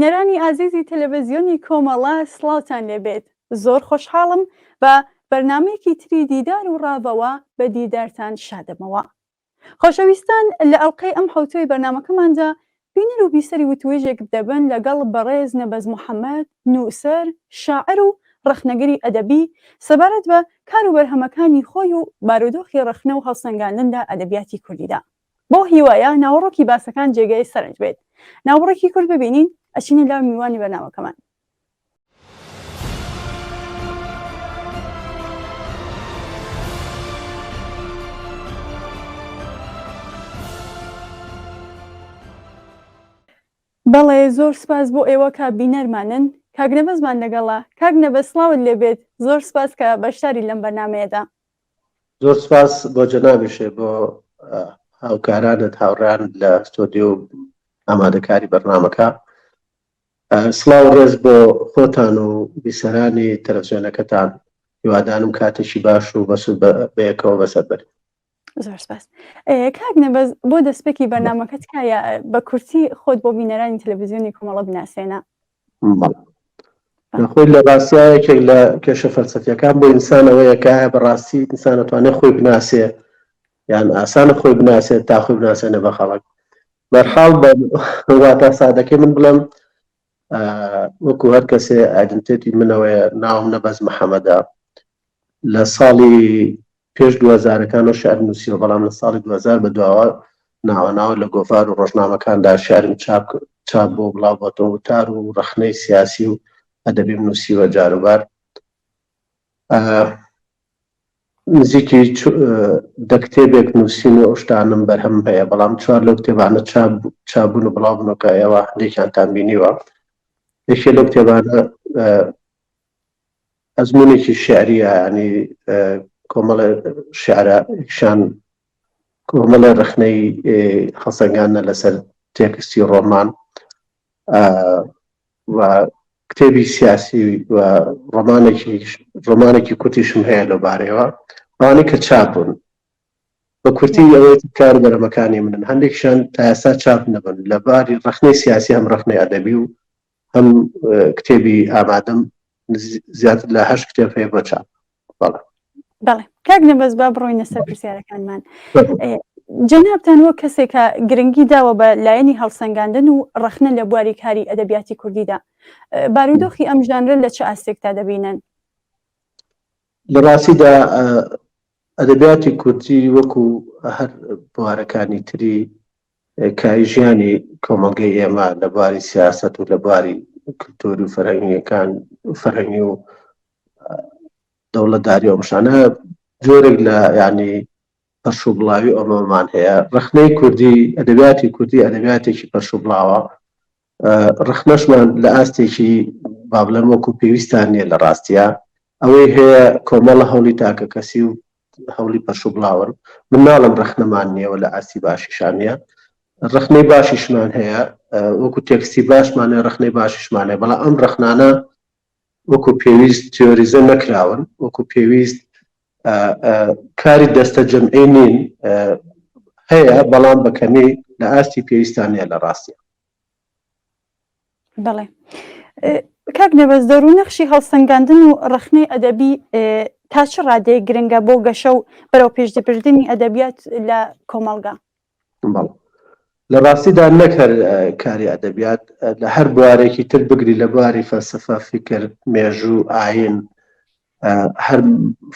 بینەرانی ئازیزی تەلەڤیزیۆنی کۆمەڵە سڵاوتان لێبێت. زۆر خۆشحاڵم بە بەرنامەیەکی تری دیدار و ڕاوەوە بە دیدارتان شادەمەوە. خۆشەویستان، لە ئەڵقەی ئەم حوتەی بەرنامەکەماندا بینەر و بیسەری وتوێژێک دەبن لەگەڵ بەڕێز نەبەز محەممەد، نووسەر، شاعر و ڕەخنەگەری ئەدەبی سەبارەت بە کار و بەرهەمەکانی خۆی و بارودۆخی ڕەخنە و هەڵسەنگاندندا ئەدەبیاتی کوردیدا. بۆ هیوایە ناوەڕۆکی باسەکان جێگەی سەرنج بێت. ناوەڕێکی کورد ببینین، ئەچینە لاو میوانی بەرنامەکەمان. بەڵێ، زۆر سپاس بۆ ئێوە کە بینەرمانن. کاک نەبەزمان لەگەڵا. کاک نەبەز، سڵاوت لێبێت. زۆر سپاس کە بەشداری لەم بەرنامەیەدا. زۆر سپاس بۆ جەنابیشێ، بۆ هاوکارانت هاوڕیانت لە ستۆدیۆ ئامادەکاری بەرنامەکە. سڵاو ڕێز بۆ خۆتان و بیسەرانی تەلەڤیزیۆنەکەتان. هیوادارم کاتێکی باش و بەسوود بەیەکەوە بەسەر بەرین. زۆر سپاس. کاک نەبەز، بۆ دەستپێکی بەرنامەکەت کایە بە کورتی خۆت بۆ بینەرانی تەلەڤیزیۆنی کۆمەڵە بناسێنە. خۆی لە ڕاستیایەکێک لە کێشە فەلسەفیەکان بۆ ئینسانەوەیە کە بەڕاستی ئینسان دەتوانێت خۆی بناسێ، یان ئاسانە خۆی بناسێت تا خۆی بناسێنە بە خەڵک. بەرحاڵ بە واتە سادەکەی من بڵێم، وەکو هەر کەسێ ئایدنتیتی منەوەیە، ناوم نەبەز محەممەدە. لە ساڵی پێش 2000ەکانەوە شێعر نووسیوە، بەڵام لە ساڵی 2000 بەدواوە ناوەناوە لە گۆڤار و ڕۆژنامەکاندا شێعرم چاپ بۆ بڵاو بۆتەوە، وتار و ڕەخنەی سیاسی و ئەدەبیم نووسیوە جاروبار. نزیکی 10 کتێبێک نووسین و ئەو شتانم بەرهەم هەیە، بەڵام 4 لەو کتێبانە چاپبوون و بڵاو بوونەوە کە ئێوە هەندێکیانتان بینیوە. یەکێ لەو کتێبانە ئەزموونێکی شێعریە، ینی کۆمەڵە شێعرەشان کۆمەڵە ڕەخنەی هەڵسەنگاندنە لەسەر تێکستی ڕۆمان و کتێبی سیاسی و ڕۆمانێکی کوردیشم هەیە لەو بارەیەوە، ئەوانەی کە چاپ بوون بە کورتی ئەوەی کار بەرهەمەکانی منن. هەندێکشان تا ئێستا چاپ نەبوون لە باری ڕەخنەی سیاسی، هەم ڕەخنەی ئەدەبی و هەم کتێبی ئامادەم زیاتر لە 8 کتێب هەیە بۆ چاپ. بەڵێ، کاک نەبەز، با بڕۆینە سەر پرسیارەکانمان. جەنابتان وەک کەسێک کە گرنگی داوە بە لایەنی هەڵسەنگاندن و ڕەخنە لە بواری کاری ئەدەبیاتی کوردیدا، بارودۆخی ئەم ژانرە لە چه ئاستێکتا دەبینن؟ لە ڕاستیدا ئەدەبیاتی کوردی وەکو هەر بوارەکانی تری کای ژیانی کۆمەڵگەی ئێمە لە بواری سیاست و لە بواری کلتوری و فەرهەنگی و دەوڵەتداری و ئەمشانە جۆرێک لە ینی پەرش و بڵاوی ئەمەمان هەیە. ڕەخنەی کوردی، ئەدەبیاتی کوردی ئەدەبیاتێکی پەرش و بڵاوە. ڕەخنەشمان لە ئاستێکی با بڵێم وەکو پێویستان نییە لە ڕاستیە، ئەوەی هەیە کۆمەڵە هەوڵی تاکە کەسی و هەوڵی پەرش و بڵاون. من ناڵم ڕەخنەمان نییەوە لە ئاستی باشیشان نییە، ڕەخنەی باشیشمان هەیە، وەکو تێکستی باشمانە، ڕەخنەی باشیشمانەیە، بەڵام ئەم ڕەخنانە وەکو پێویست تیۆریزە نەکراون، وەکو پێویست کاری دەستە جەمعی نین، هەیە بەڵام بەکەمی لە ئاستی پێویستان نییە لە ڕاستیە. بەڵێ، کاک نەبەز، دەروونەخشی هەڵسەنگاندن و ڕەخنەی ئەدەبی تا چ ڕادەیەک گرنگە بۆ گەشە و بەرەو پێشدەبردننی ئەدەبیات لە کۆمەڵگا؟ لە ڕاستیدا نەک هەر کاری ئەدەبیات، لە هەر بوارێکی تر بگری، لە بواری فەلسەفە، فیکر، مێژوو، ئاین، هەر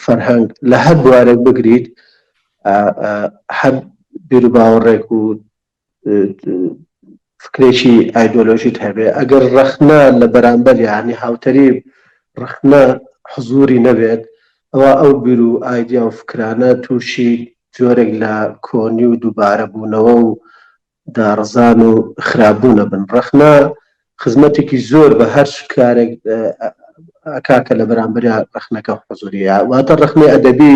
فەرهەنگ، لە هەر بوارێک بگریت، هەر بیر و باوەڕێک و فکرێکی ئایدۆلۆژیت هەبێ، ئەگەر ڕەخنە لە بەرامبەر یانی هاوتەری ڕەخنە حزوری نەبێت، ئەوە ئەو بیر و ئایدیا و فکرانە تووشی جۆرێک لە کۆنی و دووبارە بوونەوە و داڕزان و خراببوونە بن. ڕەخنە خزمەتێکی زۆر بە هەر کارێک ئەکاکە لە بەرامبەر ڕەخنەکە حزوریە. واتە ڕەخنەی ئەدەبی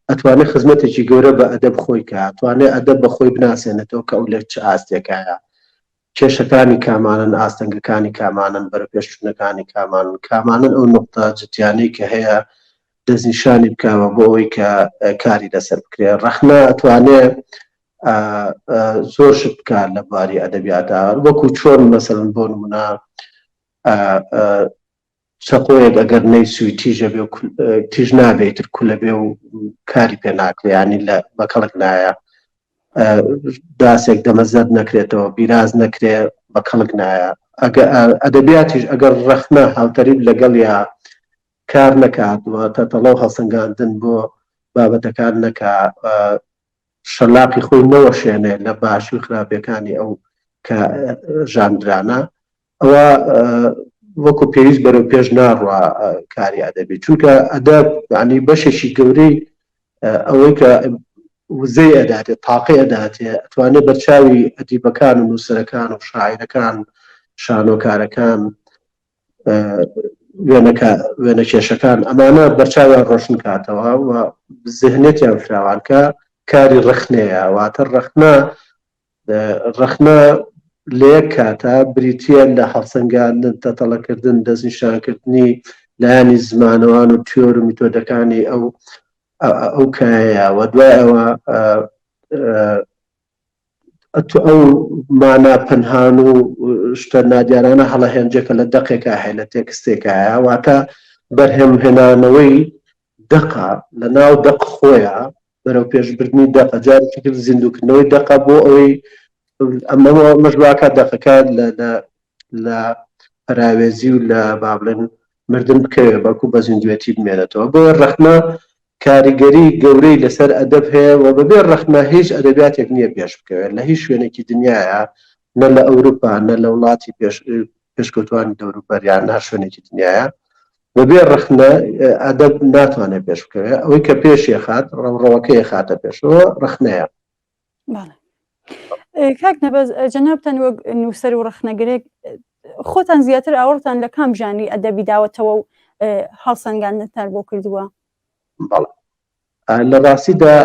ئەتوانێت خزمەتێکی گەورە بە ئەدەب خۆی کە، ئەتوانێت ئەدەب بە خۆی بناسێنێتەوە کە ئەو لە چ ئاستێکایە، کێشەکانی کامانن، ئاستەنگەکانی کامانن، بەرەپێشچوونەکانی کامانن، ئەو نقطە جدیانەی کە هەیە دەستنیشانی بکەوە بۆ ئەوەی کە کاری لەسەر بکرێ. ڕەخنە ئەتوانێت زۆر شت بکات لە بواری ئەدەبیاتە وەکو چۆن مەسەڵەن بۆ نمونە چەقۆیەک ئەگەر نەیسووی تیژە بێ و تیژ نابێتتر کولە بێ و کاری پێ ناکرێ ینی لە بەکەڵک نایە داسێک دەمەزەر نەکرێتەوە بیراز نەکرێ بەکەڵک نایە ئەدەبیاتیش ئەگەر ڕەخنە هاوتەریب لەگەڵ یا کار نەکاتوە تەتەڵەو هەڵسەنگاندن بۆ بابەتەکان نەکا شەلاقی خۆی نەوەشێنێ لە باشی و خراپەکانی ئەو کە ژاندرانە ئەوە وەکو پێویست بەرەو پێش ناڕوا کاری ئەدەبی چونکە ئەدەب ینی بەشێکی گەورەی ئەوەی کە وزەی ئەداتێت تاقی ئەداتێ ئەتوانێت بەرچاوی ئەدیبەکان و نووسەرەکان و شاعیرەکان شانۆکارەکان وێنە کێشەکان ئەمانە بەرچاویان ڕۆشن کاتەوە و ذهنێتیان فراوانکە کاری ڕخنەیە واتە ڕەخنە لە یەک کاتە بریتە لە هەڵسەنگاندن تەتەڵەکردن دەستنیشانکردنی لایانی زمانەوان و تیۆر و میتۆدەکانی ئەو کایە و دوای ئەوە ئەو مانا پەنهان و شتە نادیارانە هەڵەهێنجێکە لە دەقێکە هەیە لە تێکستێکایە واتە بەرهەمهێنانەوەی دەقا لە ناو دەق خۆیە بەرەو پێشبردننی دەقە جارێکی کرد زیندووکردنەوەی دەقە بۆ ئەوەی ئەمەوە مەژواکە دەقەکە لە پراوێزی و لە بابلن مردن بکەوێ بەکو بە زیندوێتی بمێنێتەوە بۆ ڕەخنە کاریگەری گەورەی لەسەر ئەدەب هەیە و بەبێ ڕەخنە هیچ ئەدەبیاتێک نییە پێش بکەوێت لە هیچ شوێنێکی دنیاە نە لە ئەوروپا نە لە وڵاتی پێشکەوتوانی دەوروبەریان هەر شوێنێکی دنیاە بەبێ ڕەخنە ئەدەب ناتوانێت پێش بکەوێت ئەوەی کە پێشی خات ڕەوڕەوەکەی خاتە پێشەوە ڕەخنەیە. کاک نەبەز جەنابتان وەک نووسەر و ڕەخنەگرێک خۆتان زیاتر ئاوەتان لە کام ژانی ئەدەبی داوەتەوە و هەڵسەنگاندنتان بۆ کردووە؟ بەڵێ لە ڕاستیدا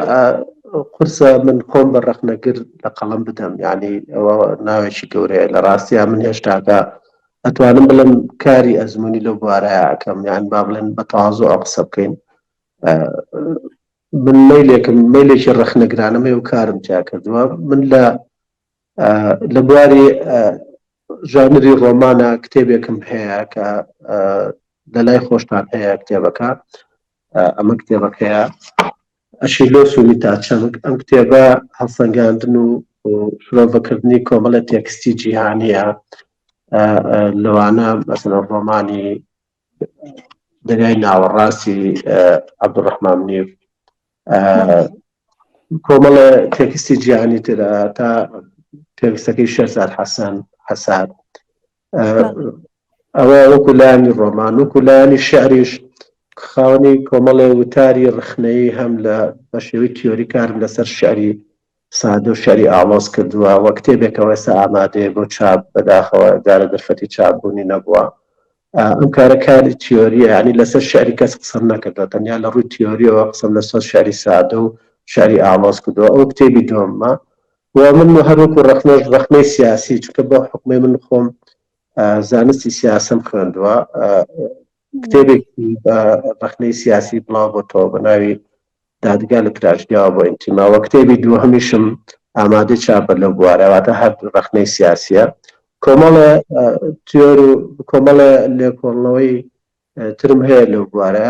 قورسە من خۆم بە ڕەخنەگر لە قەڵەم بدەم یعنی ئەوە ناوێکی گەورەیە لە ڕاستیە من هێشتاکە ئەتوانم بڵم کاری ئەزمموی لەو بوارەیە ئەەکەم یان با بڵێن بە تازۆ ئەو قسە بکەین من مەیلێکی ڕەخنەگرانەمە و کارم تیا کردووە من لە بواری ژانری ڕۆمانە کتێبێکم هەیە کە لە لای خۆشتان هەیە کتێبەکە ئەمە کتێبەکەیە ئەشیلۆس و میتاچەنگ ئەم کتێبە هەڵسەنگاندن و شرۆڤەکردنی کۆمەڵە تێکستی جیهانیە لەوانە مەسەڵەن ڕۆمانی دەریای ناوەڕاستی عەبدوڕەحمان منیف کۆمەڵە تێکستی جیهانی ترە تا تێکستەکەی شێرزاد حەسان ئەوە وەکو لایانی ڕۆمان وەکو لایانی شعریش خاوەنی کۆمەڵێ وتاری ڕخنەیی هەم لە بە شێوەی تیۆری کارم لەسەر شعری سادە و شعری ئاڵۆز کردووە وە کتێبێکەوە ئێستا ئامادەیە بۆ چاپ بەداخەوە دارە دەرفەتی چاپبوونی نەبووە ئەم کارە کاری تیۆریە ینی لەسەر شعری کەس قسەم نەکردەوە تەنیا لە ڕووی تیۆریەوە قسەم لەسەر شعری سادە و شعری ئاڵۆز کردووە ئەو کتێبی دۆممە و من هەروەکو ڕەخنەی سیاسی چونکە بۆ حکومەی من خۆم زانستی سیاسەم خوێندووە کتێبێکی بە ڕەخنەی سیاسی بڵاو بۆتەوە بە ناوی دادگا لە تراژدیاوە بۆ ئینتیماوە کتێبی دووهەمیشم ئامادە چاپە لە بوارەواتە هەر ڕەخنەی سیاسیە کۆمەڵە تیۆر و کۆمەڵە لێکۆڵنەوەی ترم هەیە لەو بوارە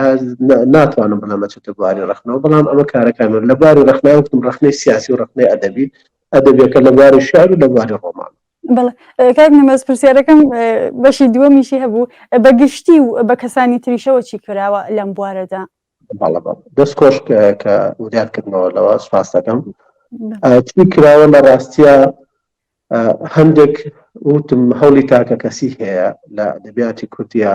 ناتوانم بڵێمە چێتە بواری ڕەخنەوە بەڵام ئەمە کارەکان لە بواری ڕەخنەوە وتم ڕەخنەی سیاسی و ڕەخنەی ئەدەبی ئەدەبیەکە لە بواری شعر و لە بواری ڕۆمان. بەڵێ کاک نەبەز پرسیارەکەم بەشی دووەمیشی هەبوو بە گشتی و بە کەسانی تریشەوە چی کراوە لەم بوارەدا؟ بەڵێ دەست کۆش کە وریادکردنەوە لەوە سپاس دەکەم چی کراوە لە ڕاستیە هەندێک وتم هەوڵی تاکە کەسی هەیە لە ئەدەبیاتی کوردیە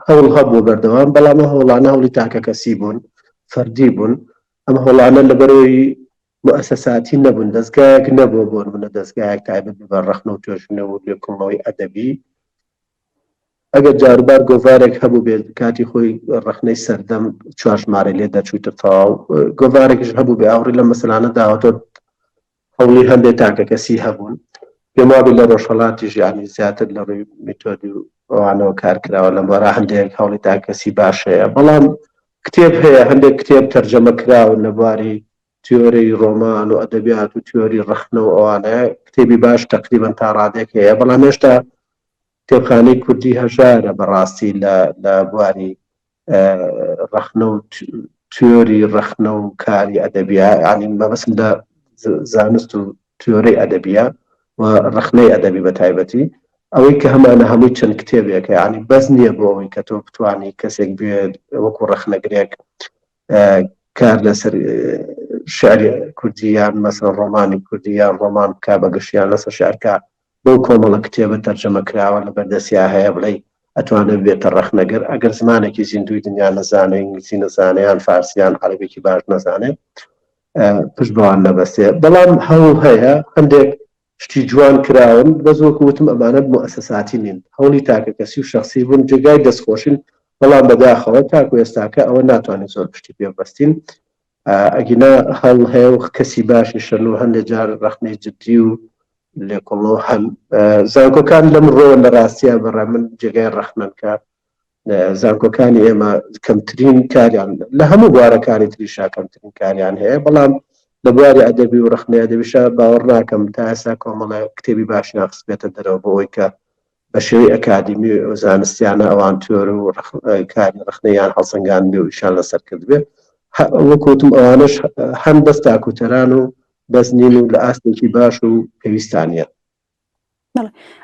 هەوڵ هەبوو بەردەوام بەڵام هەوڵانە هەوڵی تاکە کەسی بوون فەردی بوون ئەم هەوڵانە لەبەرەوەی مؤسساتی نەبوون دەستگایەک نەبوو بۆ منە دەستگایەک تایبەت بە ڕەخنە و توێژینەوە و لێکۆڵینەوەی ئەدەبی ئەگەر جاروبار گۆڤارێک هەبوو بێت کاتی خۆی ڕەخنەی سەردەم چوارژمارە لێ دەچوویتە تەواو گۆڤارێکش هەبوو بێ ئاوڕی لە مەسەلانە داوەتۆ هەوڵی هەندێک تاکە کەسی هەبوون پێم وابێت لە ڕۆژهەڵاتی ژیانی زیاتر لە ڕووی میتۆدی و ئەوانەوە کار کراوە لە بۆرە هەندێک هەوڵی تاکەسی باشەیە بەڵام کتێب هەیە هەندێک کتێب تەرجەمە کراون لە بواری تیۆری ڕۆمان و ئەدەبیات و تیۆری ڕخنە و ئەوانەیە کتێبی باش تقریبا تا ڕادێک هەیە بەڵام هێشتا کتێبخانەی کوردی هەژارە بەڕاستی لە بواری ڕخنە و تیۆری ڕخنە و کاری ئەدەبیات ینی مەبەستم لە زانست و تیۆرەی ئەدەبیە و ڕخنەی ئەدەبی بە تایبەتی ئەوەی کە هەمانە هەمووی چەند کتێبێکە ینی بەس نییە بۆ ئەوەی کە تۆ بتوانی کەسێک بێت وەکو ڕخنەگرێک کار لەسەر شعری کوردیان مەسەڵەن ڕۆمانی کوردیان ڕۆمان بکا بەگشتیان لەسەر شعرکە بەو کۆمەڵە کتێبە تەرجەمە کراوە لە بەردەستیا هەیە بڵێ ئەتوانێت بێتە ڕخنەگەر ئەگەر زمانێکی زیندوی دنیا نەزانێ ئینگلیزی نەزانەیان فارسیان عەرەبێکی باش نەزانێت پشت بەوان نەبەستێ بەڵام هەوڵ هەیە هەندێک شتی جوان کراون بە زۆکو وتم ئەمانە مؤسساتی نین هەوڵی تاکە کەسی و شخصی بوون جێگای دەستخۆشین بەڵام بەداخەوە تاکو ئێستاکە ئەوە ناتوانێت زۆر پشتی پێ بەستین ئەگینا هەڵ هەیە و کەسی باشی شەن و هەندێک جار ڕخنەی جددی و لێکۆڵەوە هەن زانکۆکان لەم ڕۆ لە ڕاستیە بەڕە من جێگای ڕەخنەن کە زانکۆکانی ئێمە کەمترین کاریان لە هەموو بوارەکانی تریشا کەمترین کاریان هەیە بەڵام لە بواری ئەدەبی و ڕخنەی ئەدەبیشە باوەڕ ناکەم تا ئێستا کۆمەڵە کتێبی باش ناقص بێتە دەرەوە بۆ ئەوەی کە بە شێوەی ئەکادمی و زانستیانە ئەوان تیۆر و کاری ڕخنەیان هەڵسەنگان بێ و ئیشان لەسەر کرد بێ وەکوتم ئەوانش هەم دەست تاکوتەران و بەزنین و لە ئاستێکی باش و پێویستانیە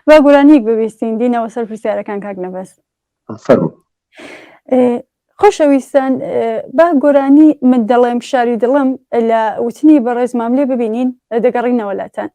با گۆرانیەک ببیستین دینەوە سەر پرسیارەکان کاک نەبەست فەرموو خۆشەویستان با گۆرانی من دەڵێم شاری دڵم لە وتنی بەڕێز ماملێ ببینین دەگەڕینەوە لاتان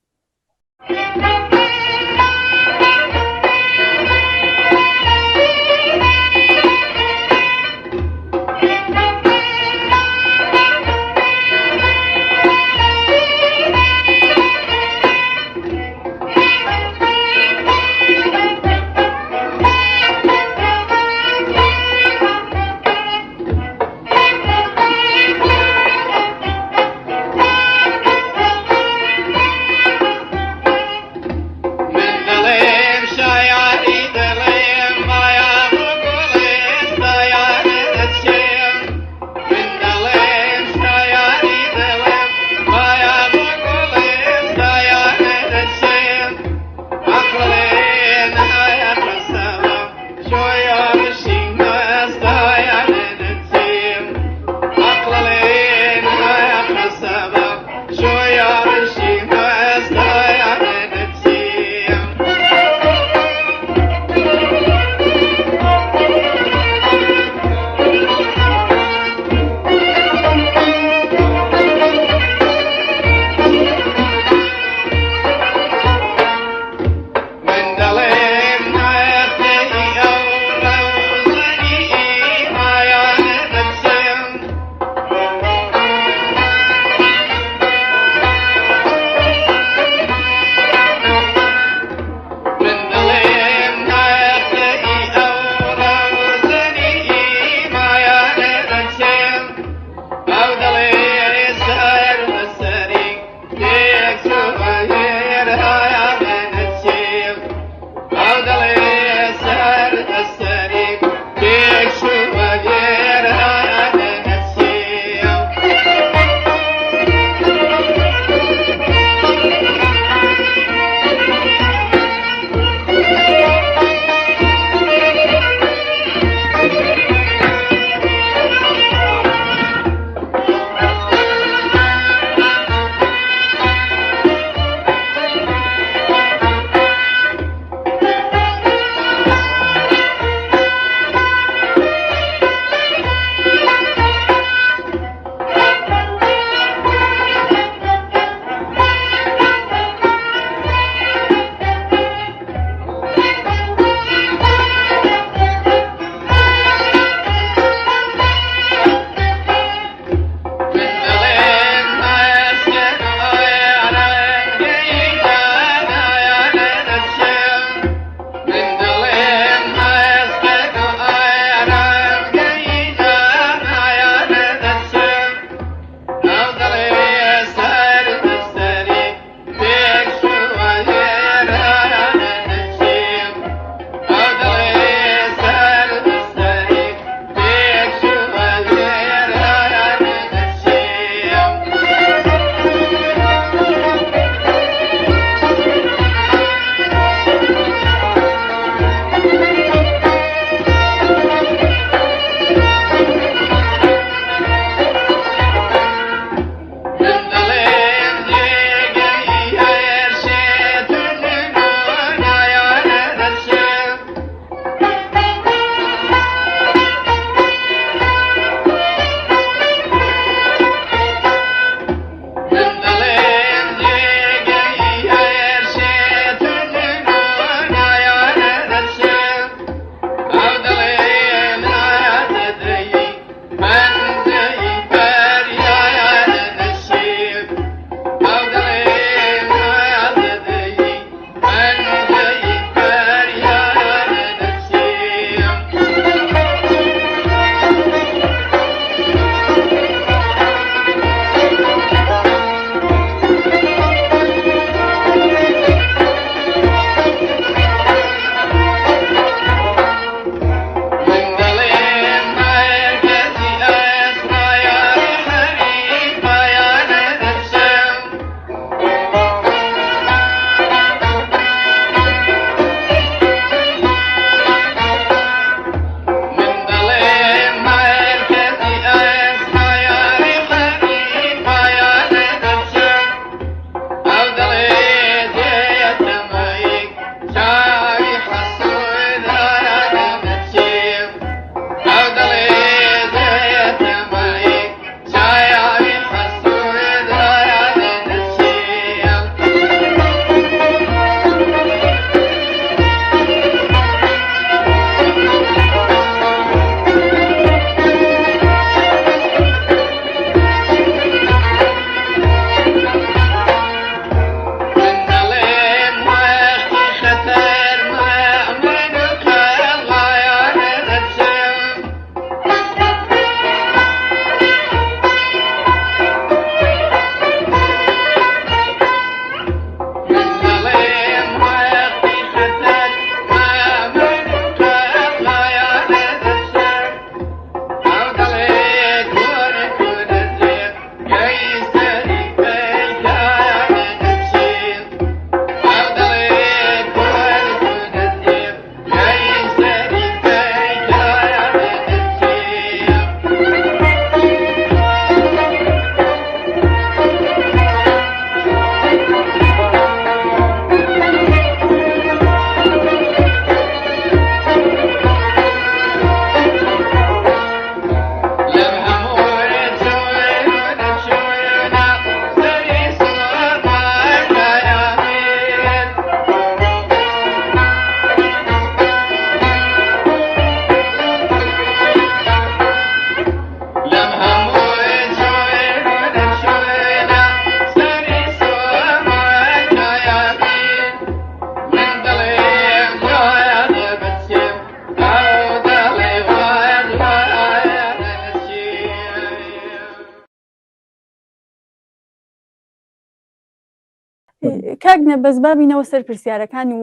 کاکنە بەزبابینەوە سەر پرسیارەکان و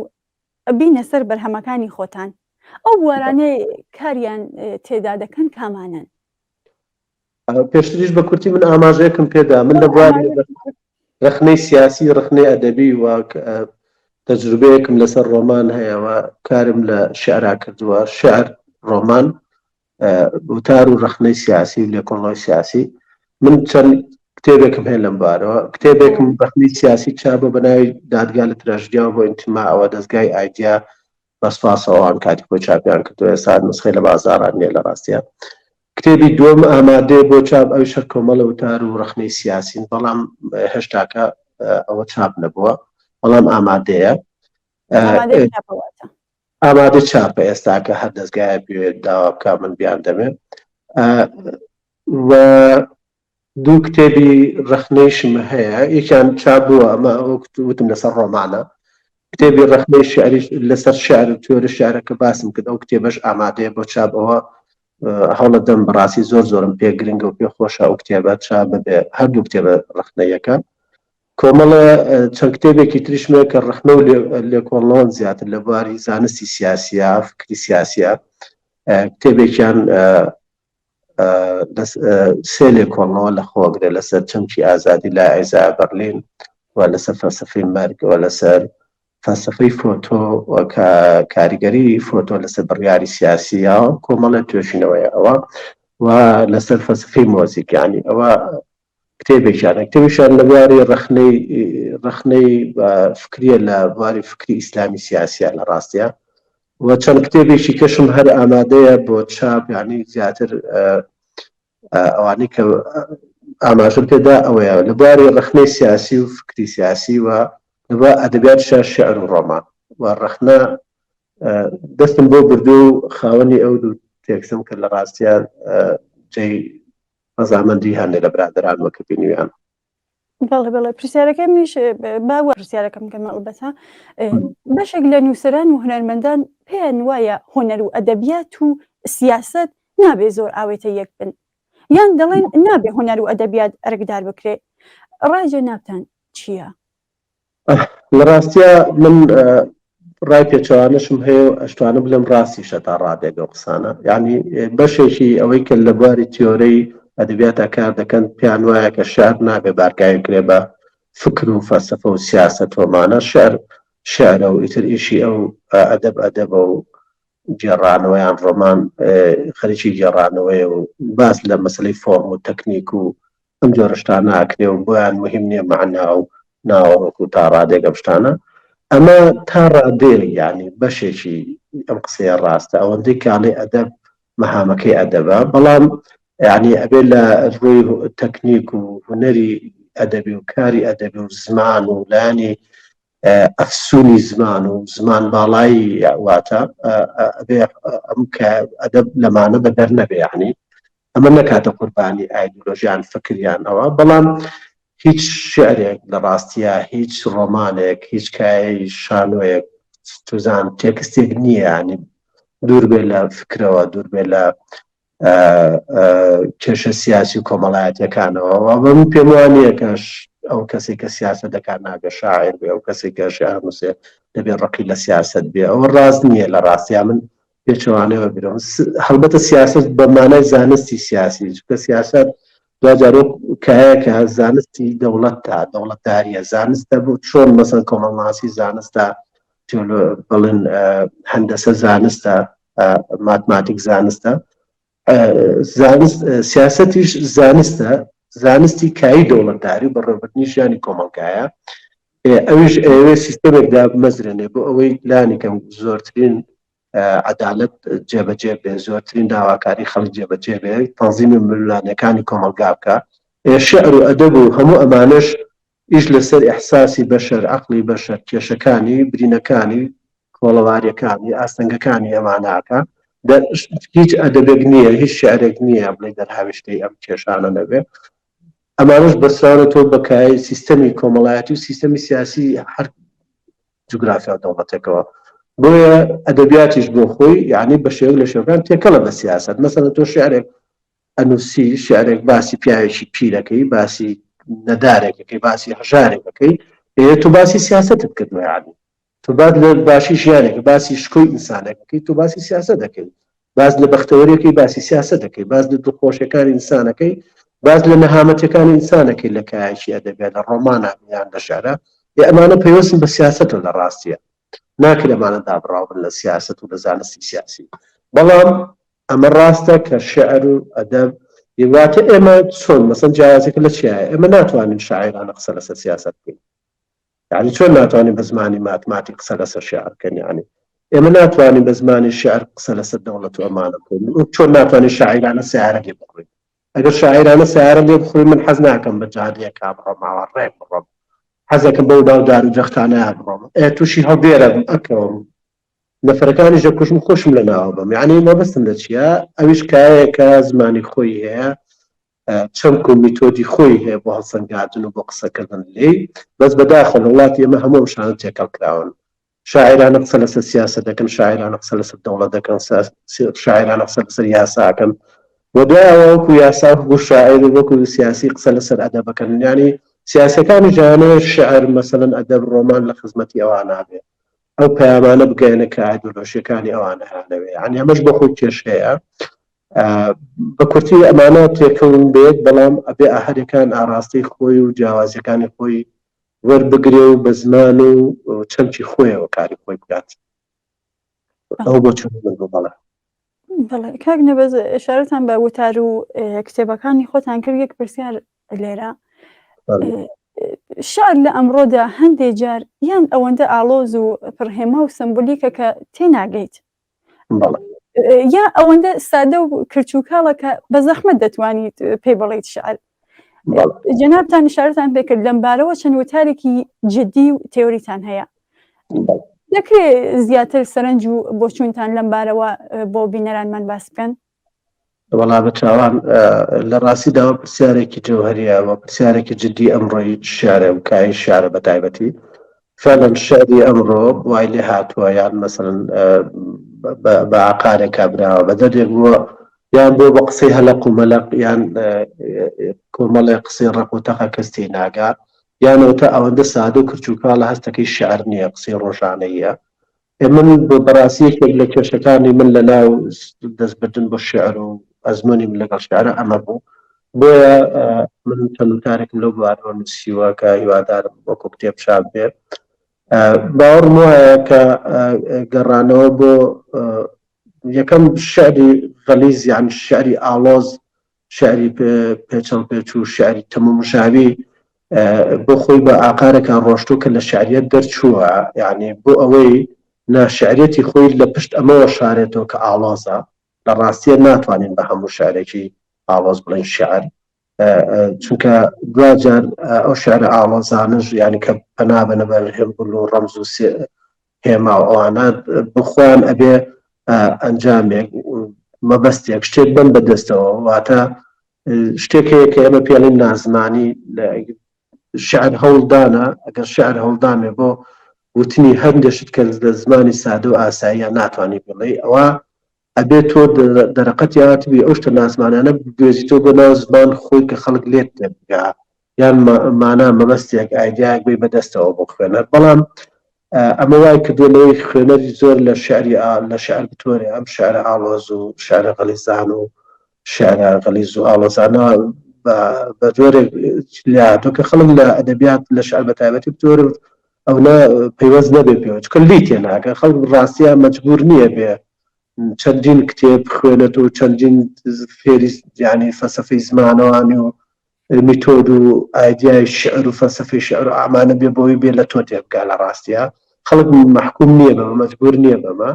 بینە سەر بەرهەمەکانی خۆتان ئەو بوارانەی کاریان تێدا دەکەن کامانن؟ پێشتریش بە کورتی من ئاماژەیەکم پێدا من لە بواری رەخنەی سیاسی ڕخنەی ئەدەبی و تەجروبەیەکم لەسەر ڕۆمان هەیەەوە کارم لە شعرا کردووە شعر ڕۆمان وتار و رەخنەی سیاسی و لێکۆڵەوەی سیاسی من چەند کتێبێکم هەیە لەم بارەوە کتێبێکم رەخنەی سیاسی چابە بە ناوی دادگا لە تراژدیا بۆ ئینتیماعەوە دەستگای ئایدیا بەسپاسەوەوان کاتی خۆی چاپیان کردووە ئێستا نسخەی لە بازاڕان نیە لە ڕاستیە کتێبی دووەم ئامادەیە بۆ چاپ ئەوی شەر کۆمەڵە وتار و رەخنەی سیاسین بەڵام هێشتاکە ئەوە چاپ نەبووە بەڵام ئامادەیە ئامادە چاپە ئێستاکە هەر دەستگایە بوێت داوا بکە من بیان دەمێت و دوو کتێبی رەخنەیشم هەیە یەکیان چاپ بووە ئەمە وتم لەسەر ڕۆمانە کتێبی رەخنەی شعری لەسەر شعر و تیۆری شعرەکە باسم کرد ئەو کتێبەش ئامادەیە بۆ چاپەوە هەوڵە دەم بەڕاستی زۆرم پێ گرنگە و پێ خۆشە ئەو کتێبە چاپ ببێ هەردوو کتێبە رەخنەیەکە کۆمەڵە چەند کتێبێکی تریشمێ کە رەخنە و لێکۆڵەوەن زیاتر لە بواری زانستی سیاسیە فکری سیاسیە کتێبێکیان سێ لێکۆڵەوە لە خۆگرێ لەسەر چەمکی ئازادی لای ئایزای بەرلین و لەسەر فەلسەفەی مەرگ و لەسەر فەلسەفەی فۆتۆ و کاریگەری فۆتۆ لەسەر بڕیاری سیاسیە کۆمەڵە توێژینەوەی ئەوە و لەسەر فەلسەفەی مۆزیکانی ئەوە کتێبێکیانە کتێبیشان لە بواری رەخنەی فکریە لە بواری فکری ئیسلامی سیاسیە لە ڕاستیە و چەند کتێبێکی کەشم هەر ئامادەیە بۆ چاپ یعنی زیاتر ئەوانەی کە ئاماژم پێدا ئەوەیە لە بواری رەخنەی سیاسی و فکری سیاسی و لەبا ئەدەبیات شعر و ڕۆمان و رەخنە دەستم بۆ بردو و خاوەنی ئەو دوو تێکسم کرد لە ڕاستیە جێی ڕەزامەندی هەندێک لە برادران وەکە بینیویان بەڵێ پرسیارەکەم نیش باوە پرسیارەکەم کەمە ئەلبەتە بەشێک لە نووسەران و هونەرمەندان پێیان وایە هۆنەر و ئەدەبیات و سیاست نابێ زۆر ئاوێتە یەک بن یان دەڵێن نابێ هۆنەر و ئەدەبیات ئەرکدار بکرێ ڕاجە ناوتان چییە؟ لە ڕاستیە من ڕای پێچەوانشم هەیە و ئەشتوانە بلێم ڕاستیشە تا ڕادێک ئەو قسانە یعنی بەشێکی ئەوەی کە لە بواری تیۆرەی ئەدەبیاتە کار دەکەن پیان وایە کە شعر نابێ بارگای کرێ بە فکر و فەلسەفە و سیاسەت ومانە شعرە و ئیتر ئیشی ئەو ئەدەبە و گێڕانەوەیان ڕۆمان خەریکی گێڕانەوەی و باس لە مەسلەی فۆرم و تەکنیک و ئەم جۆرە شتانە ئاکرێ و بۆیان مهم نییە مەعنا و ناوەڕۆک و تا ڕادێک شتانە ئەمە تا ڕادێ یعنی بەشێکی ئەم قسەیە ڕاستە ئەوەندەی کاڵی ئەدەب مەهامەکەی ئەدەبە بەڵام یعنی ئەبێ لە ڕووی تەکنیک و هونەری ئەدەبی و کاری ئەدەبی و زمان و لایانی ئەفسونی زمان و زمان باڵایی واتە ئەبێ ئەم کە ئەدەب لەمانە بەدەر نەبێ یعنی ئەمە نەکاتە قوربانی ئایدۆلۆژیان فکریان ئەوە بەڵام هیچ شعرێک لە ڕاستیە هیچ ڕۆمانێک هیچ کایەی شانۆیەک توزان تێکستێک نییە ینی دوور بێ لە فکرەوە دوور بێ لە کێشە سیاسی و کۆمەڵایەتەکانەوە بە من پێم وانە کەش ئەو کەسێک کە سیاست دەکات نابێ شاعر بێ ئەو کەسێک کە شیعر نووسێ دەبێت ڕقی لە سیاست بێ ئەوە ڕاست نییە لە ڕاستیا من پێچەوانەوە بیرەوە هەڵبەتە سیاست بە مانای زانستی سیاسی چکە سیاست دوجارۆ کایە کە زانستی دەوڵەتە دەوڵەتداریە زانستە بوو چۆن مەسەن کۆمەڵناسی زانستە بڵێن هەندەسە زانستە ماتماتیک زانستە سیاسەتیش زانستە زانستی کایی دەوڵەتداری بەڕێوەبردننی ژیانی کۆمەڵگایە ئەویش ئەوێ سیستەمێکدا بمەزرێنێ بۆ ئەوەی لانێکم زۆرترین عەدالەت جێبەجێ بێ زۆرترین داواکاری خەڵک جێبەجێ بێ تەنزیمی ملوانەکانی کۆمەلگا بکە شعر و ئەدەب و هەموو ئەمانش ئیش لەسەر ئیحساسی بەشەر عەقڵی بەشەر کێشەکانی برینەکانی کۆڵەواریەکانی ئاستەنگەکانی ئەماناکە هیچ ئەدەبێک نییە هیچ شعرێک نییە بڵێ دەرهاویشتەی ئەم کێشانە نەبێ ئەمانش بەسراونەتەوە بەکای سیستەمی کۆمەڵایەتی و سیستەمی سیاسی هەر جوگرافیا دەوڵەتێکەوە بۆیە ئەدەبیاتیش بۆ خۆی یعنی بە شێوە لە شێوەکان تێکەڵە بە سیاست مەسەڵەن تۆ شعرێک ئەنووسی شعرێک باسی پیاوێکی پیرەکەی باسی نەدارێکەکەی باسی هەژارێکەکەی تو باسی سیاستت کردووە یعنی تو بعد لە باشی ژیانێک باسی شکۆی ئینسانەکەی تو باسی سیاست دەکەی باز لە بەختەوەریەکەی باسی سیاست دەکەی باز لە دڵخۆشیەکانی ئینسانەکەی باز لە نەهامەتەکانی ئینسانەکەی لە کایەکی ئەدەبێت لە ڕۆمانە یان لە شەعرە ئەمانە پەیوەستن بە سیاستە لە ڕاستیە ناکرێت ئەمانە دابڕاون لە سیاست و لە زانستی سیاسی بەڵام ئەمە ڕاستە کە شعر و ئەدەب واتە ئێمە چۆن مەسەن جیاوازێکە لە چیایە ئێمە ناتوانین شاعرانە قسە لەسەر سیاست بکەین يعني چۆن ناتوانین بە زمانی ماتماتیک قسە لەسەر شعر بکەین يعني ئێمە ناتوانین بە زمانی شعر قسە لەسەر دەوڵەت و ئەمانە بکەین چۆن ناتوانین شاعرانە سیارە لێ بخوێن ئەگەر شاعرانە سیارە لێ بخوێن من حەز ناکەم بە جادەیەکا بڕۆم ماوە ڕێک بڕۆم حەزەکەم بەو داودار و جەختانەیە بڕۆم تووشی هەڵبێرە ئەکەوم نەفەرەکانی ژە کوشم خۆشم لە ناوە بم یعنی مەبەستم لە چیە ئەویش کایەکە زمانی خۆی هەیە چەند و میتۆدی خۆی هەیە بۆ هەڵسەنگاردن و بۆ قسەکردن لێ بەس بەداخەڵ وڵاتی ئێمە هەموو شانە تێکەڵ کراون شاعرانە قسە لەسەر سیاست دەکەن شاعرانە قسە لەسەر دەوڵەت دەکەن شاعرانە قسە لەسەر یاساکەن بۆ دوایەوە وەکو یاسا بۆ شاعر وەکو سیاسی قسە لەسەر ئەدەبەکەن ینی سیاسەکانی جیهانەیە شعر مەسەلەن ئەدەب ڕۆمان لە خزمەتی ئەوان نابێت ئەو پەیامانە بگەێنە کە ئایدۆلۆژیەکانی ئەوانە هەیە یعنی ئەمەش بە خۆی کێش هەیە بە کورتی ئەمانە تێکەون بێت بەڵام ئەبێ ئاهەرەکان ئاڕاستی خۆی و جیاوازیەکانی خۆی وەربگرێ و بە زمان و چەمکی خۆیەوە کاری خۆی بکات ئەو بۆ چون بڵێ بەڵێ کاک نەبەز ئشارەتان بە وتار و کتێبەکانی خۆتان کرد یەک پرسیار لێرە شعر لە ئەمڕۆدا هەندێک جار یان ئەوەندە ئاڵۆز و پڕهێما و سمبولیکە کە تێناگەیت یا ئەوەندە سادە و کرچووکاڵە کە بە زەحمەت دەتوانیت پێی بڵێیت شعر جەنابتان ئشارەتان پێکرد لەم بارەوە چەند وتارێکی جددی و تێوریتان هەیە دەکرێت زیاتر سەرنج و بۆچوونتان لەم بارەوە بۆ بینەرانمان باس بکەن وەڵا بە چاوان لە ڕاستیداوە پرسیارێکی جەوهەریە و پرسیارێکی جددی ئەمڕۆی شارە و کای شارە بە تایبەتی فعلا شعری ئەمڕۆ وای لێ هاتووە یان مەسەڵەن بە عقارێکا براوە بە دەردێک بووە یان بۆ بە قسەی هەلق و مەلق یان کۆمەڵێ قسەی ڕق و تەقە کەس تێناگا یانەوەتە ئەوەندە سادە و کرچووکاڵە هەستەکەی شعر نییە قسەی ڕۆژانەیە من بەڕاستیەکێک لە کێشەکانی من لە ناو دەستبردن بۆ شعر و ئەزمموی من لەگەڵ شعرە ئەمە بوو بۆیە من چەند وتارێکم لەو بوارەوە نووسیوە کە هیوادارم وەکو کتێب چاپ بێت باوەڕم وایە کە گەڕانەوە بۆ یەکەم شعری غەلیز یان شعری ئاڵۆز شعری پێچەڵ پێچ و شعری تەمەمژاوی بۆ خۆی بە ئاقارێکان ڕۆشتوو کە لە شعریەت دەرچووە یعنی بۆ ئەوەی ناشعرەتی خۆی لە پشت ئەمەوە شارێتەوە کە ئاڵۆزە لە ڕاستیە ناتوانین بە هەموو شارێکی ئاڵۆز بڵێن شعر چونکە دوجار ئەو شعرە ئاڵۆزانش ینی کە پەنابەنە بەر هێمبول و ڕەمز و هێما و ئەوانە بخوان ئەبێ ئەنجامێک مەبەستێک شتێک بم بەدەستەوە واتە شتێکەیە کە ئێمە پێڵین نازمانی شعر هەوڵدانە ئەگەر شعر هەوڵدامێ بۆ وتنی هەندێشت کە لە زمانی سادە و ئاساییە ناتوانانی بڵێ ئەوە ئەبێت تۆ دەرەقەتی هاتبی ئەو شتە نازمانانە بگوێزیتەوە بۆ ناو زمان خۆی کە خەڵک لێت بگا یان مانا مەبەستێک ئایدیاک بێ بەدەستەوە بۆ خوێنەر بەڵام ئەمە وای کردووە لەوەی خوێنەری زۆر لە شعری لە شعر بتۆرێ ئەم شعرە ئاڵۆز و شعرە غەلیزان و شعرە غەلیز و ئاڵۆزانە بە جۆرێک لاتۆ کە خەڵک لە ئەدەبیات لە شعر بە تایبەتی بتۆرە ئەوە پەیوەست نەبێ پێوە چکە لی تێناکە خەڵک ڕاستیە مەجبور نییە بێ چەندین کتێب خوێنێت و چەندین فێری ینی فەلسەفەی زمانەوانی و میتۆد و ئایدیای شعر و فەلسەفەی شعر و ئامانە بێ بۆی بێ لە تۆ تێبگا لە ڕاستیە خەڵک محکوم نییە بەمە مەجبور نییە بەمە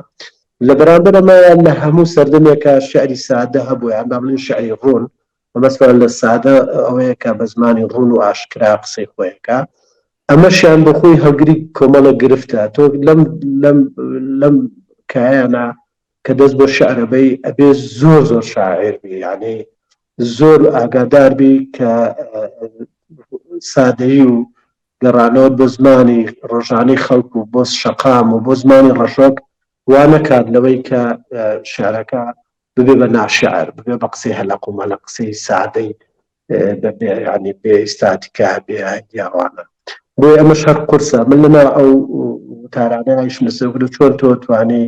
لە بەرامبەر ئەمەیان لە هەموو سەردەمێکە شعری سادە هەبوو یان با بڵێن شعری ڕوون مەسەڵەن لە سادە ئەوەیە کە بە زمانی ڕوون و ئاشکرا قسەی خۆیەکە ئەمەشیان بە خۆی هەڵگری کۆمەڵە گرفتە تۆ لەم کایانە کە دەست بۆ شعرەبەی ئەبێ زۆر زۆر شاعر بی یعنی زۆر ئاگادار بی کە سادەیی و گەڕانەوە بۆ زمانی ڕۆژانەی خەڵک و بۆ شەقام و بۆ زمانی ڕەشۆک وا نەکات لەوەی کە شعرەکە ببێ بە ناشعر ببێ بە قسەی هەلق و مەلق قسەی سادەی ینی بێ ئیستاتیکا بێ ئایدیاوانە بۆی ئەمە شەر قورسە من لەنا ئەو تارانەیش نسەگرە چۆن تۆ توانی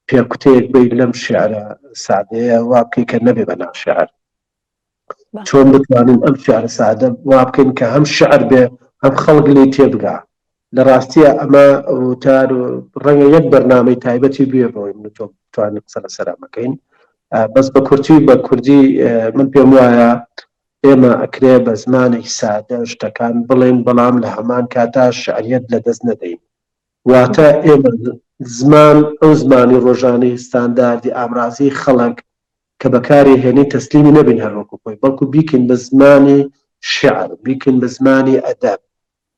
پێکوتەیەک بێت لەم شیعرە سادەیە وا بکەی کە نەبێ بە ناو شیعر چۆن بتوانین ئەم شیعرە سادە وا بکەین کە هەم شیعر بێ هەم خەڵک لێی تێبگا لە ڕاستیە ئەمە وتار ڕەنگە یەک بەرنامەی تایبەتی بێ بۆی من تۆ بتوانین قسە لەسەر مەکەین بەس بە کوردی من پێم وایە ئێمە ئەکرێ بە زمانێکی سادە شتەکان بڵێن بەڵام لە هەمان کاتا شعریەت لەدەست نەدەین واتە ئێمە زمان ئەو زمانی ڕۆژانەی ستانداردی ئامرازی خەڵک کە بەکاری هێنی تەسلیمی نەبین هەروەکو خۆی بەڵکو بیکن بە زمانی شعر بیکن بە زمانی ئەدەب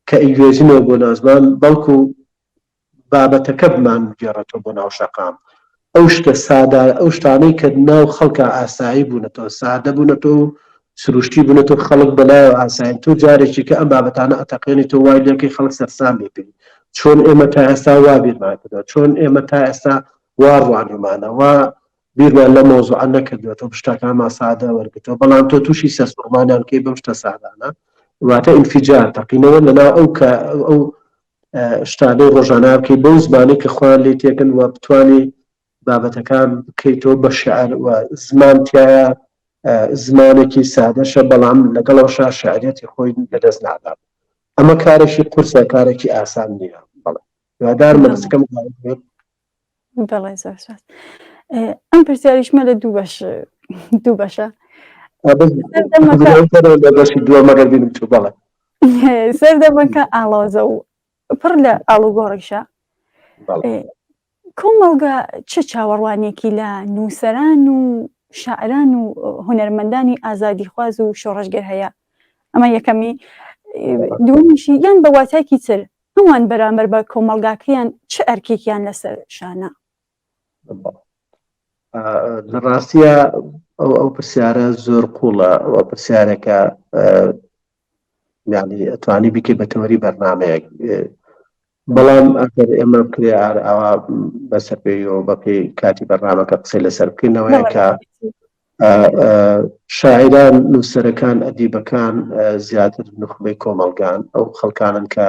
کە ئیگوێژنەوە بۆ ناوزمان بەڵکو بابەتەکە بمان گێڕێتەوە بۆ ناو شەقام ئەو شتە سادا ئەو شتانەی کە ناو خەڵکە ئاسایی بوونەتەوە سادە بوونەتەوە سروشتی بوونەتەوە خەڵک بەلایەوە ئاساین تۆ جارێکی کە ئەم بابەتانە ئەتەقێنی تۆ وای لێکەی خەڵک سەرسام بێبین چۆن ئێمە تا ئێستا وا بیرمان کردەوە چۆن ئێمە تا ئێستا وا ڕوانیمانە وا بیرمان لە مۆزوعە نەکردوێتەوە شتەکانمان سادە وەرگتەوە بەڵام تۆ تووشی سەرسوڕمانیان کەی بەم شتە سادانە واتە ئینفیجار تەقینەوە لەناو ئەو شتانەی ڕۆژانە بکەی بەو زمانی کە خوان لێ تێکن و بتوانی بابەتەکان بکەیتەوە بە شعر و زمان تایە زمانێکی سادەشە بەڵام لەگەڵەوەشا شعرەتی خۆی لەدەست نادا ئەمە کارێکی قورسە کارێکی ئاسان نییە بەڵێ دوادار مەرسەکەم بەڵێ زۆر سپاس ئەم پرسیاریشمە لە دوو بەشە بەشی دووە مەگەر بینم چوو بەڵێ سەردەمەکە ئاڵۆزە و پڕ لە ئاڵوگۆڕێکشە کۆمەڵگە چه چاوەڕوانێکی لە نووسەران و شاعران و هونەرمەندانی ئازادیخواز و شۆڕەشگەر هەیە ئەمە یەکەمی دومیشی یان بە واتایکی تر هەمووان بەرامبەر بە کۆمەڵگاکەیان چه ئەرکێکیان لەسەر شانە لە ڕاستیە ئەو پرسیارە زۆر قوڵە ئەو پرسیارێکە یعنی ئەتوانی بیکەی بە تەوەری بەرنامەیەک بەڵام ئەگەر ئێمە بکرێ ئەوە بەسەرپێیەوە بەپێی کاتی بەرنامەکە قسەی لەسەر بکەینەوەیە کە شاعران نووسەرەکان ئەدیبەکان زیاتر نخبەی کۆمەڵگان ئەو خەڵکانن کە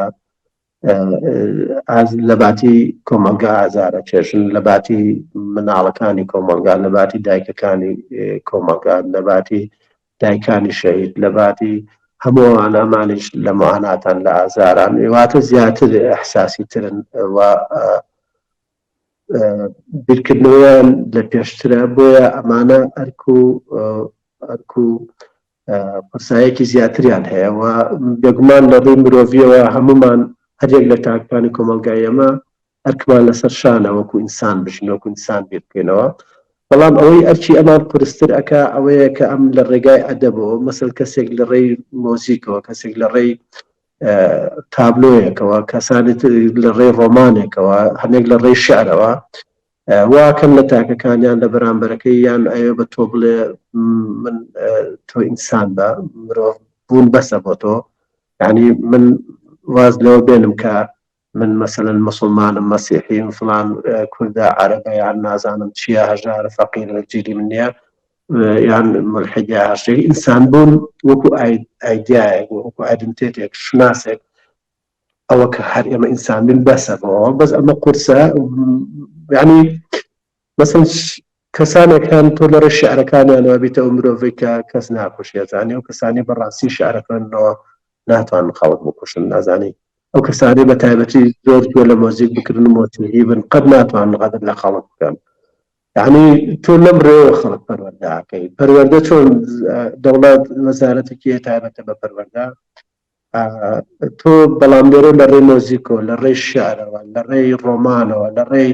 لە باتی کۆمەلگا ئازارە کێشن لە باتی مناڵەکانی کۆمەلگا لە باتی دایکەکانی کۆمەلگا لە باتی دایکانی شەهید لە باتی هەمووان ئەمانیش لە معاناتان لە ئازاران واتە زیاتر ئەحساسی ترن و بیرکردنەوەیان لە پێشترە بۆیە ئەمانە ئەرکو پرسایەکی زیاتریان هەیە و بێگومان لە ڕووی مرۆڤیەوە هەمومان هەرێک لە تاکانی کۆمەلگای ئێمە ئەرکمان لەسەر شانە وەکو ئینسان بژین وەکو ئینسان بیر بکەینەوە بەڵام ئەوەی ئەرچی ئەمان قورستر ئەکا ئەوەیە کە ئەم لە ڕێگای ئەدەبەوە مەسەل کەسێک لە ڕێی مۆزیکەوە کەسێک لە ڕێی تابلۆیەکەوە کەسانێت لە ڕێی ڕۆمانێکەوە هەنێک لە ڕێی شعرەوە واکەم لە تاکەکانیان لە بەرامبەرەکەی یان ئەوێ بە تۆ بڵێ من تۆ ئینسان بە مرۆڤ بوون بەسە بۆ تۆ یعنی من واز لەوە بێنم کە من مثلا مسلمانم مەسیحیم فلان کوردە عەرەبە یان نازانم چییە هەژارە فەقیرە جیری من نییە یان ملحیدە هەشتێکی ئینسان بوون وەکو ئایدیایەک وەکو ئایدنتیتێک شناسێک ئەوە کە هەر ئێمە ئینسان بین بەسە بەوە بەس ئەمە قورسە یعنی مثلا کەسانێکیان تۆ لە ڕێی شیعرەکانیانەوە بیتەوە مرۆڤی کە کەس ناکوشێزانانی و کەسانی بەڕاستی شیعرەکانەوە ناتوان خەڵک بکوشن نازانی ئەو کەسانی بە تایبەتی زۆر جۆ لە مۆزیک بکردن و مۆسیقی بن قەت ناتوان قەدر لە خەڵک بکەن یعنی تۆ لەم ڕێوە خەڵک پەروەردەکەی پەروەردە چۆن دەوڵەت وەزارەتێکی تایبەتە بە پەروەردە تۆ بەڵام لێرە لە ڕێی مۆزیکۆ لە ڕێی شیعرەوە لە ڕێی ڕۆمانەوە لە ڕێی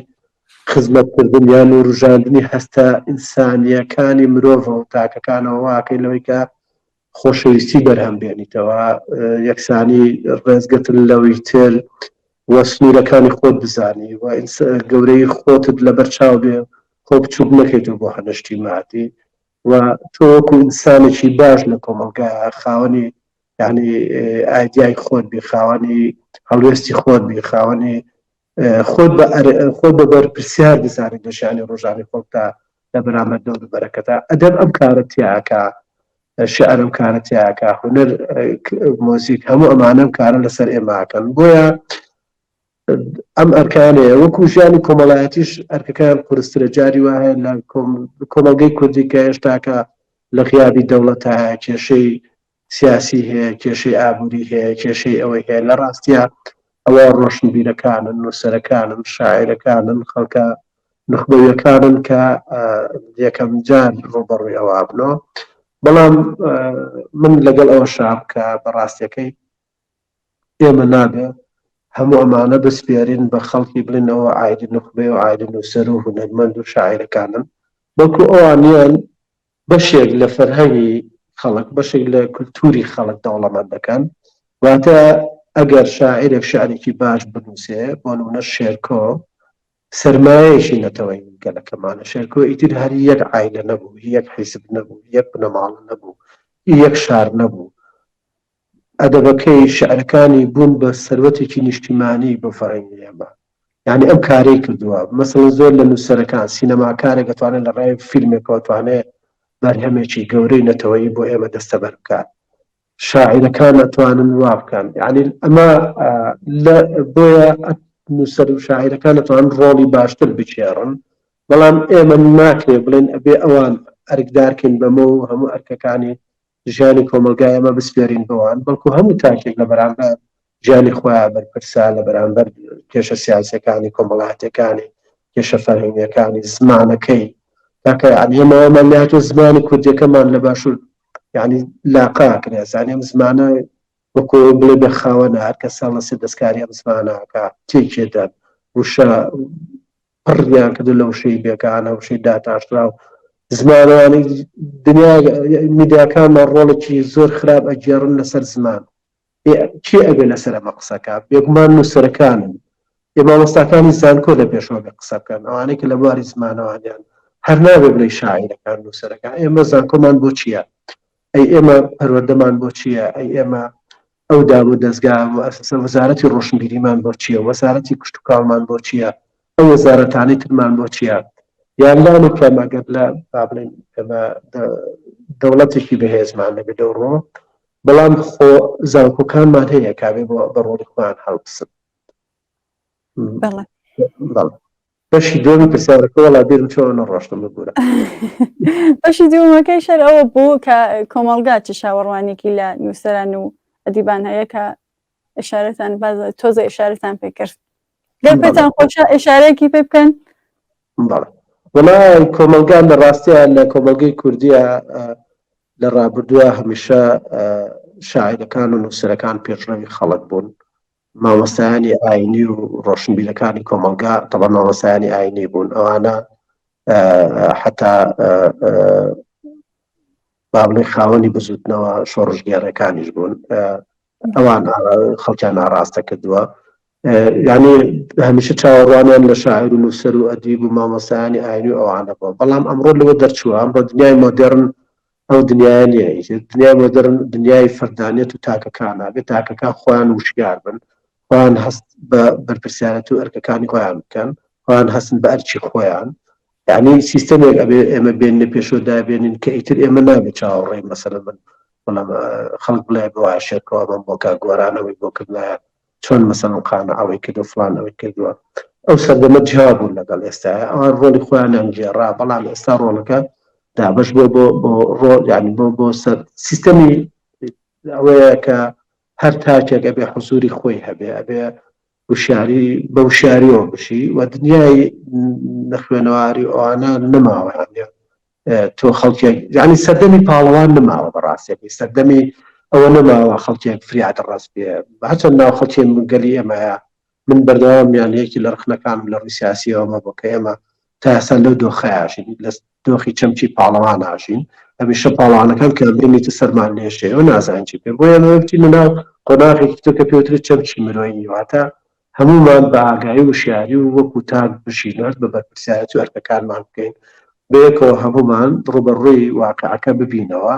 خزمەتکردن یان و ڕژاندنی هەستە ئینسانیەکانی مرۆڤ و تاکەکانەوە واکەی لەوەی کە خۆشەویستی بەرهەم بێنیتەوە یەکسانی ڕێزگەتن لەوەی تر وە سنوورەکانی خۆت بزانی و گەورەی خۆتت لەبەر چاو بێ خۆ بچووک نەکەیتەوە بۆ هەنەشتی ماتی و تۆ وەکو ئینسانێکی باش لە کۆمەلگا خاوەنی یعنی ئایدیای خۆت بی خاوەنی هەڵوێستی خۆت بی خاوەنی خۆت بە بەرپرسیار بزانیت لە شانی ڕۆژانی خۆت تا لە بەرامبەر دەور بەرەکەتە ئەدەب ئەم کارە تیاکە شعرم کارەتیاکە هونەر مۆزیک هەموو ئەمانەم کارە لەسەر ئێماکەن بۆیە ئەم ئەرکانەیە وەکو ژیانی کۆمەڵایەتیش ئەرکەکان قورسترە جاری وایە لە کۆمەڵگەی کوردی کە هێشتاکە لە غیابی دەوڵەت هەیە کێشەی سیاسی هەیە کێشەی ئابووری هەیە کێشەی ئەوەی هەیە لە ڕاستیە ئەوە ڕۆشنبیرەکانن نووسەرەکانن شاعیرەکانن خەڵکە نخبەویەکانن کە یەکەم جار ڕوبەڕووی ئەوە بنەوە بەڵام من لەگەڵ ئەوە شام کە بەڕاستیەکەی ئێمە نابێ هەموو ئەمانە بەسپێرین بە خەڵکی بڵێنەوە ئایدی نخبێ و ئایدی نووسەر و هونەرمەند و شاعیرەکانن بەڵکو ئەوانیان بەشێک لە فەرهەنگی خەڵک بەشێک لە کولتوری خەڵک دەوڵەمەندەکان واتە ئەگەر شاعیرێک شعرێکی باش بنووسێ بۆ نمونە شێرکۆ سەرمایەیەشی نەتەوەی گەلەکەمانە شێرکۆ ئیتر هەر یەک عایلە نەبوو یەک حیزب نەبوو یەک بنەماڵ نەبوو یەک شار نەبوو ئەدەبەکەی شعرەکانی بوون بە سەروەتێکی نیشتیمانی بۆ فەرهەنگی ئێمە یعنی ئەم کارەی کردووە مەسەڵەن زۆر لە نووسەرەکان سینەماکارێک دەتوانێت لە ڕێی فیلمێکەوە توانێت بەرهەمێکی گەورەی نەتەوەیی بۆ ئێمە دەستەبەر بکات شاعیرەکان ئەتوانن وا بکەن یعنی ئەمە بۆیە نووسەر و شاعیرەکان دەتوانن ڕۆڵی باشتر بچێڕن بەڵام ئێمە ناکرێ بڵێن ئەبێ ئەوان ئەرکدارکەین بەمە و هەموو ئەرکەکانی ژیانی کۆمەلگای ئەمە بسپێرین بەوان بەڵکو هەموو تاکێک لە بەرامبەر ژیانی خۆیان بەرپرسا لە بەرامبەر کێشە سیاسیەکانی کۆمەڵایەتەکانی کێشە فەرهەنگیەکانی زمانەکەی تاکە ئەمەوەمان لاتۆ زمانی کوردیەکەمان لە باشوور یعنی لاقا کرێزانانی ئەم زمانە وەکو بڵێ بە خاوەنە هەر کە ساڵ لەسێ دەستکاری ئەم زمانەکە تێکێدەن وشە پڕیان کردو لە وشەی بێکانە وشەی داتاشرا و زمانەوانی دنیا میدیاکانمان ڕۆڵێکی زۆر خراپ ئەگێڕن لەسەر زمان چی ئەگە لەسەر ئەمە قسەکە بێگومان نووسەرەکانن مامۆستاکانی زانکۆ لە پێشەوە بێ قسە بکەن ئەوانەی کە لە بواری زمانەوانیان هەر نابێ بڵێ شاعیرەکان نووسەرەکان ئێمە زانکۆمان بۆ چییە ئەی ئێمە پەروەردەمان بۆ چییە ئەی ئێمە ئەو دابوو دەستگا و ئەساسا وەزارەتی ڕۆشنبیریمان بۆ چییە وەزارەتی کشت و کاڵمان بۆ چییە ئەو وەزارەتانەی ترمان بۆ چییە یانلانی کەمەگەر لە بابلین ئێمە دەوڵەتێکی بەهێزمان لەبێ دەوڕۆ بەڵام خۆ زانکۆکانمان هەیە کابێ بە ڕۆڵی خۆیان هەڵبسن بەشی دومی پرسیارەکە وەڵا بیرم چۆن نەڕۆشتم بگورە بەشی دووەمەکەی شەر ئەوە بوو کە کۆمەڵگا چ شاوەڕوانێکی لە نووسەران و ئەدیبان هەیە کە ئشارەتان باز تۆزە ئشارەتان پێ کرد گەر پێتان خۆشە ئشارەیەکی پێ بکەن وەڵای کۆمەلگان لە ڕاستیە لە کۆمەلگەی کوردیە لە ڕابردووە هەمیشە شاعیرەکان و نووسەرەکان پێشڕەوی خەڵک بوون مامۆستایانی ئاینی و ڕۆشنبیرەکانی کۆمەلگا تەڵە مامۆستایانی ئاینی بوون ئەوانە حتا بابڵی خاوەنی بزوتنەوە شۆڕژگێڕەکانیش بوون ئەوان خەڵکیان ئاڕاستە کردووە یعنی هەمیشە چاوەڕوانیان لە شاعیر و نووسەر و ئەدیب و مامۆستایانی ئاینی و ئەوانە بووە بەڵام ئەمڕۆ لەوە دەرچووە بە دنیای مۆدێرن ئەو دنیای نییە دنیای مۆدێرن دنیای فەردانیەت و تاکەکانە بێت تاکەکان خۆیان وشیار بن خۆیان هەست بە بەرپرسیارەت و ئەرکەکانی خۆیان بکەن خۆیان هەستن بە ئەرچی خۆیان یعنی سیستەمێک ئەبێ ئێمە بێنە پێشەوە دابێنین کە ئیتر ئێمە نابێت چاوەڕێی مەسەلەن من بەڵام خەڵک بڵێ بۆ شێرکەوە بم بۆکە گۆرانەوەی بۆ کردلایە چۆن مەسەلەن قانە ئەوەی کردو فلان ئەوەی کردووە ئەو سەردەمە جواب بوون لەگەڵ ئێستا ئەوان ڕۆلی خۆیانیان گێڕا بەڵام ئێستا ڕۆڵەکە دابش بۆ ڕۆ ینی بۆ سەر سیستەمی ئەوەیە کە هەر تاکێک ئەبێ حزوری خۆی هەبێ ئەبێ وشاری بە وشاریەوە بشی و دنیای نەخوێنەواری ئەوانە نەماوە تۆ خەڵکێک ینی سەردەمی پاڵەوان نەماوە بەڕاستێکی سەردەمی ئەوە نەماوە خەڵکێک فریاد ڕاست بێ هەچەند ناو خەڵکی گەلی ئێمەیە من بەردەوامیان یەکی لە ڕخنەکانم لە ڕووی سیاسیەوەمە بۆ کە ئێمە تا ئێستا لەو دۆخەیاشین لە دۆخی چەمچی پاڵەوان ئاشین هەمیشە پاڵەوانەکان کە بینیتە سەرمان لێشێ و نازانین چی پێ بۆ ئێمە بچین ناو قۆناغێکی تۆ کە پێوترێت چەمچی مرۆیی واتە هەمومان بە ئاگایی و شیاری و وەکو تاک بشینەت بە بەرپرسیارەت و ئەرکەکانمان بکەین بەیەکەوە هەمومان ڕوبەڕووی واقعەکە ببینەوە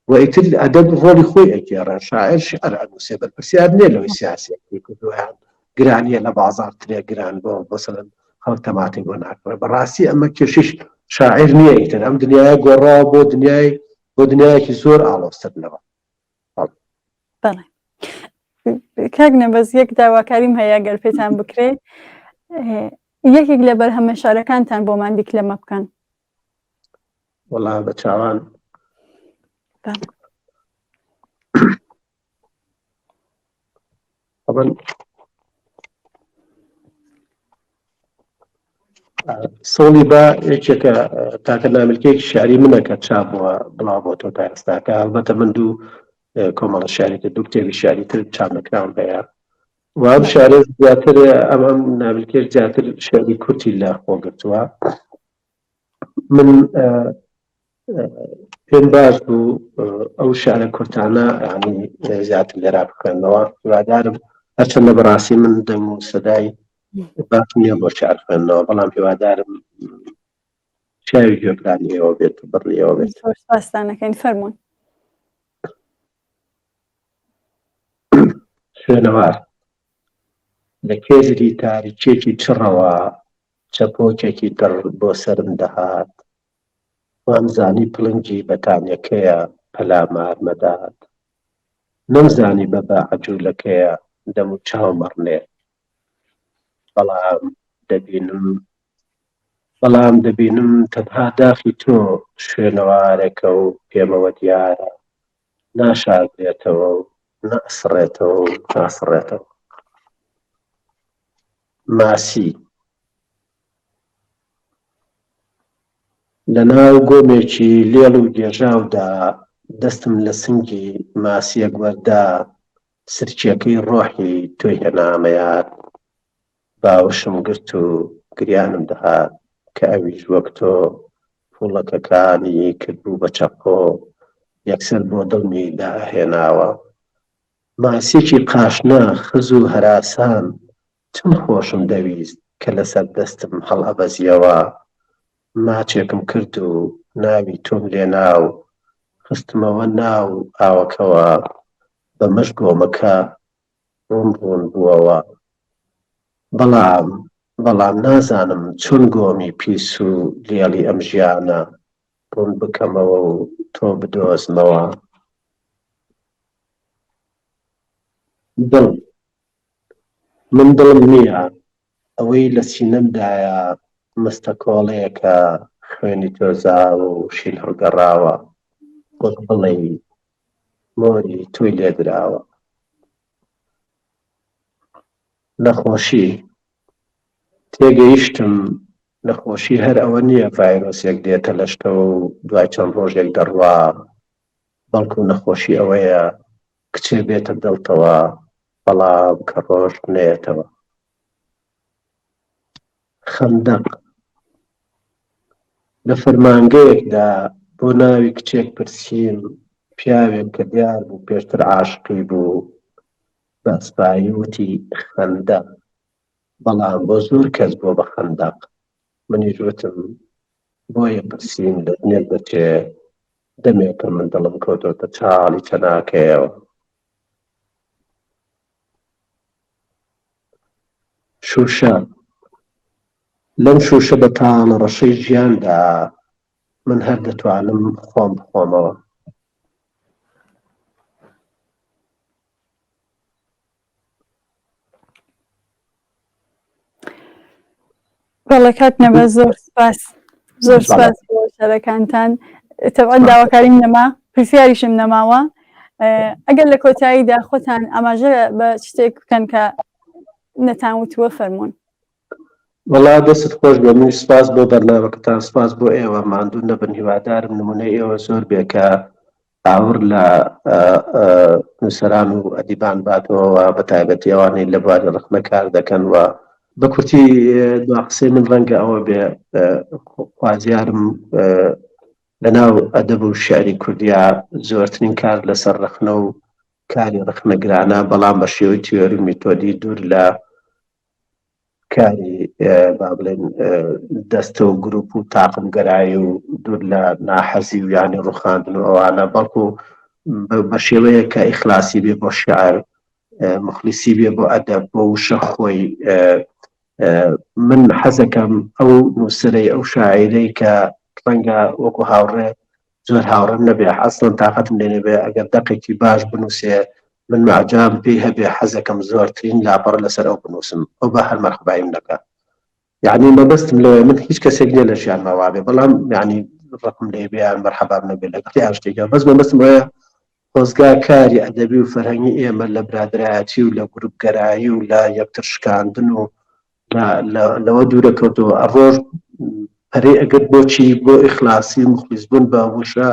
و ئیتر ئەدەب ڕۆڵی خۆی ئەگێڕن شاعر شعر ئەنووسێ بەرپرسیار نییە لەوەی سیاسەتی کردویان گرانیە لە بازار ترێ گران بۆ مەسەلەن خەڵک تەماتەی بۆ ناکڕێت بەڕاستی ئەمە کێشش شاعر نییە ئیتر ئەم دنیای گۆڕاوە بۆ دنیای بۆ دنیایەکی زۆر ئاڵۆزترنەوە. بەڵێ کاک نەبەز یەک داواکاریم هەیە گەر پێتان بکرێت یەکێک لە بەرهەمە شارەکانتان بۆمان دیکلەمە بکەن. وەڵا بە چاوان سڵی بە یەکێکە تاکە ناملکێکی شاری منە کە چاپەوە بڵاو بۆ تۆ تا ئێستاکە هەڵبەتە من دوو کۆمەڵە شاریکە دوو کتێبی شاری تر چاپنەکراون هەیە وام شارێ زیاتر ئەم ناملکێش زیاتر شاری کورتی لە خۆگرتووە. من پێم باش بوو ئەو شارە کورتانە ینی زیاتر لێرا بخوێنەوە. هیوادارم هەرچەندە بەڕاستی من دەم و سەدای باش نییە بۆ شار خوێندنەوە، بەڵام هیوادارم چاوی گوێگرانیەوە بێت بڕیەوە بێت. سپاسدانەکەین فەرموون. خوێنەوار لە کێزری تاریکێکی چڕەوە چەپۆکێکی دڕ بۆ سەرم دەهات، وامزانی پڵنگی بەتانیەکەیە پەلامار مەدات، نەمزانی بەبا عەجوولەکەیە دەم و چاومەڕنێ، بەڵام دەبینم تەنها داخی تۆ شوێنەوارێکە و پێمەوە دیارە ناشاردرێتەوە و نەئەسڕێتەوە و ناسڕێتەوە. ماسی لە ناو گۆمێکی لێڵ و گێژاودا دەستم لە سنگی ماسیەک وەردا، سرچیەکەی ڕۆحی تۆی هێنامە یاد، باوشم گرت و گریانم دەهات کە ئەویش وەک تۆ پوڵەکەکانی کردبوو بە چەپۆ یەکسەر بۆ دڵمی داهێناوە. ماسیێکی قاشنە خز و هەراسان چەند خۆشم دەویست کە لەسەر دەستم هەڵ ئەبەزیەوە، ماچێکم کرد و ناوی تۆم لێناو خستمەوە ناو ئاوەکەوە، بە مەش گۆمەکە ڕوون بووەوە. بەڵام نازانم چۆن گۆمی پیس و لێڵی ئەم ژیانە ڕوون بکەمەوە و تۆ بدۆزمەوە. من دڵم نییە ئەوەی لە سینەمدایە مستەکۆڵەیەکە خوێنی تۆزا و شیل هەڵگەڕاوە، وەک بڵێ مۆری توی لێدراوە. نەخۆشی تێگەیشتم نەخۆشی هەر ئەوە نییە ڤایرۆسێک دێتە لەشتەوە و دوای چەند ڕۆژێک دەڕوا، بەڵکو نەخۆشی ئەوەیە کچێ بێتە دڵتەوە بەڵام کە ڕۆژ نێتەوە. خەندەق لە فەرمانگەیەکدا بۆ ناوی کچێک پرسییم، پیاوێک کە دیار بوو پێشتر عاشقی بوو بە ئەسپایی وتی خەندەق، بەڵام بۆ زۆر کەس بۆ بە خەندەق. منیش وتم بۆیە پرسییم لە دنێت دەچێ، دەمێکە من دڵم کەوتۆتە چاڵی چەناکەیەوە. شوشە لەم شوشە بە تاڵە ڕەشەی ژیاندا من هەر دەتوانم خۆم بخۆمەوە. بەڵێ کاک نەبەز زۆر سپاس بۆ شارەکانتان. تەبعەن داواکاریم نەما پرسیاریشم نەماوە. ئەگەر لە کۆتاییدا خۆتان ئاماژە بە شتێک بکەن کە نەتان وتووە فەرموون. وەڵا دەست خۆش بێ. من سپاس بۆ بەرنامەکەتان، سپاس بۆ ئێوە ماندوو نەبن. هیوادارم نمونەی ئێوە زۆر بێکە ئاور لە نووسەران و ئەدیبان باتەوە، بە تایبەتی ئەوانەی لە بواری ڕخنە کار دەکەن. و بە کورتی دوا قسەی من ڕەنگە ئەوە بێ خوازیارم لەناو ئەدەب و شیعری کوردیا زۆرترین کار لەسەر ڕخنە و کاری ڕخنەگرانە، بەڵام بە شێوەی تیۆری و میتۆدی دوور لە کاری با بڵێن دەستە و گروپ و تاقمگەرایی و دوور لە ناحەزی و یانی ڕووخاندن و ئەوانە، بەڵکو بە شێوەیە کە ئیخلاسی بێ بۆ شیعر، مخلیسی بێ بۆ ئەدەب، بۆ وشە خۆی. من حەزەکەم ئەو نووسەرەی ئەو شاعیرەی کە ڕەنگە وەکو هاوڕێ زۆر هاوڕێم نەبێ ئەسڵەن تااقەتم لێ نەبێ ئەگەر دەقێکی باش بنووسێ من معجام پێی هەبێ حەزەکەم زۆرترین لاپەڕ لەسەر ئەو بنووسم ئەو بە هەر مەرحەبایم دەکا یعنی مەبەستم لەوەیە من هیچ کەسێک نییە لە ژیان ماوابێ بەڵام یعنی ڕقم لێ بێیان مەرحەبام نەبێ لەگەڵی ئاشتێکە بەس مەبەستم وەیە خۆزگا کاری ئەدەبی و فەرهەنگی ئێمە لە برادایەتی و لە گروپگەرایی و لە یەکتر شکاندن و لەوە دوورەکەوتەوە ئەڕۆژ پەرەی ئەگەر بۆچی بۆ ئیخلاسی مخلیصبوون بە وشە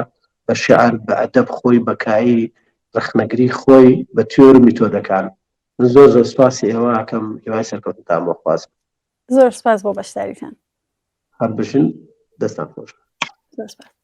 بە شعر بە ئەدەب خۆی بەکایی ڕخنەگری خۆی بە تیۆر و میتۆدەکان من زۆر زۆر سپاسی ئێوە ئەکەم هیوای سەرکەوتنتان بۆ خوازم زۆر سپاس بۆ بەشداریتان هەر بژن دەستان خۆش زۆر سپاس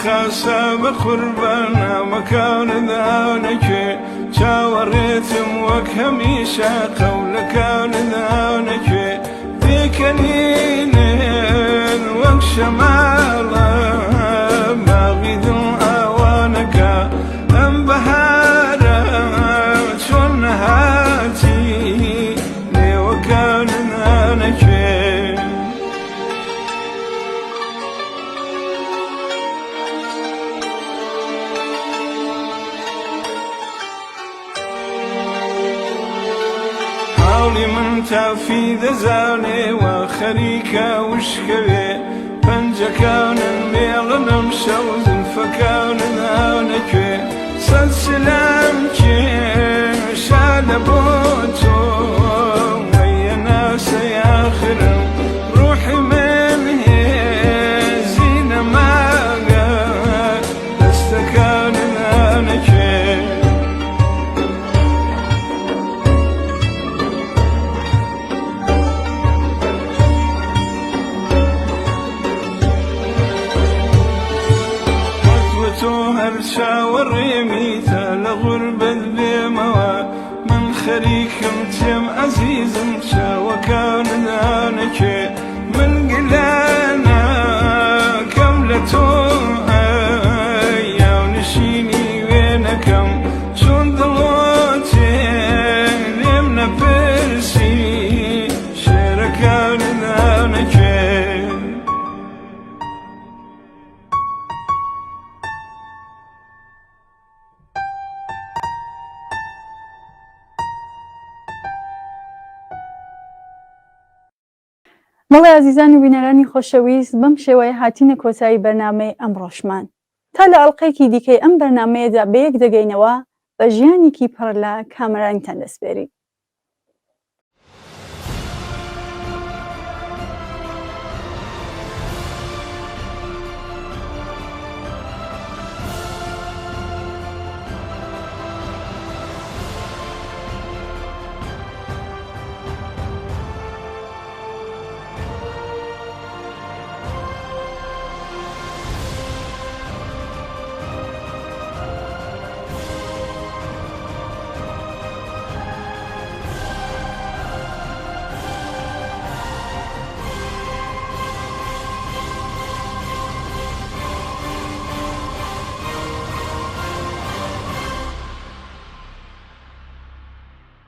خاسە بە قوربانە مەکان دانەکێ چاوەڕێتم وەک هەمیشە قەولەکان دانەکێ پێکەنینێن وەک شەماڵە باغی دڵ ئاوانەکە ئەم بەهارە چۆن نەهاتی لێوەکان دانەکێ من تافی دەزانێ وە خەریکە وشکەوێ پەنجەکانن مێڵنم شەو زولفەکانن ئانەکوێ سەد سلام کێشا لە بۆ تۆ وەیە ناسەی ئاخرم ڕوحی من هێزی نەماگە دەستەکانن ئانەکوێ چاوەڕێمیتە لە غوربەت بێمەوە من خەریکم تێم عەزیزم چاوەکانت دانەکێ من گلانە کەم لە تۆ یاونشینی وێنەکەم چۆن دڵۆتێ لێم نەپرسی شێرەکانت دانەکێ مەڵێ ئازیزان و بینەرانی خۆشەویست بەم شێوەیە هاتینە کۆتایی بەرنامەی ئەمڕۆشمان تا لە ئەڵلقەیەکی دیکەی ئەم بەرنامەیەدا بەیەک دەگەینەوە بە ژیانێکی پڕ لە کامەرانتان دەسپێری